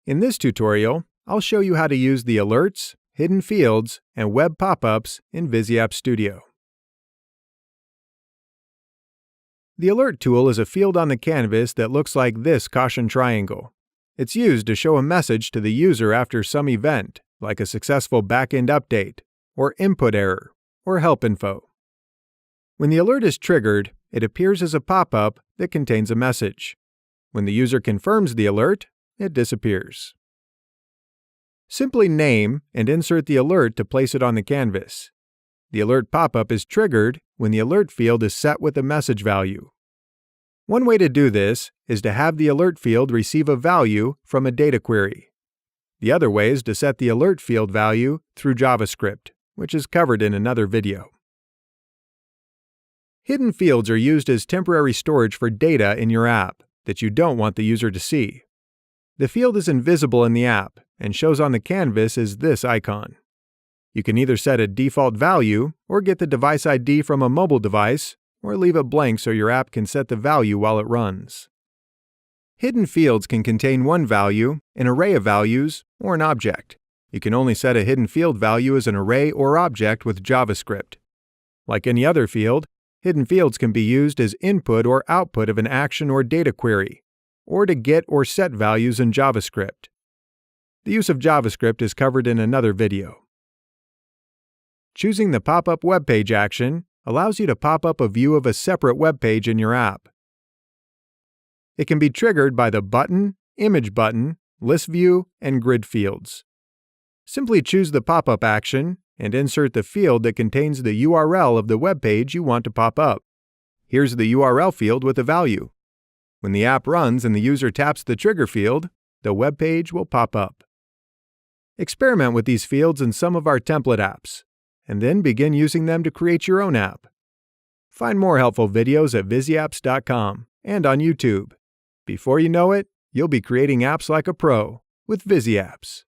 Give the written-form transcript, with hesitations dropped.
In this tutorial, I'll show you how to use the alerts, hidden fields, and web pop-ups in ViziApps Studio. The alert tool is a field on the canvas that looks like this caution triangle. It's used to show a message to the user after some event, like a successful backend update, or input error, or help info. When the alert is triggered, it appears as a pop-up that contains a message. When the user confirms the alert, it disappears. Simply name and insert the alert to place it on the canvas. The alert pop-up is triggered when the alert field is set with a message value. One way to do this is to have the alert field receive a value from a data query. The other way is to set the alert field value through JavaScript, which is covered in another video. Hidden fields are used as temporary storage for data in your app that you don't want the user to see. The field is invisible in the app and shows on the canvas as this icon. You can either set a default value or get the device ID from a mobile device, or leave it blank so your app can set the value while it runs. Hidden fields can contain one value, an array of values, or an object. You can only set a hidden field value as an array or object with JavaScript. Like any other field, hidden fields can be used as input or output of an action or data query, or to get or set values in JavaScript. The use of JavaScript is covered in another video. Choosing the pop-up web page action allows you to pop up a view of a separate web page in your app. It can be triggered by the button, image button, list view, and grid fields. Simply choose the pop-up action and insert the field that contains the URL of the web page you want to pop up. Here's the URL field with a value. When the app runs and the user taps the trigger field, the web page will pop up. Experiment with these fields in some of our template apps, and then begin using them to create your own app. Find more helpful videos at ViziApps.com and on YouTube. Before you know it, you'll be creating apps like a pro with ViziApps.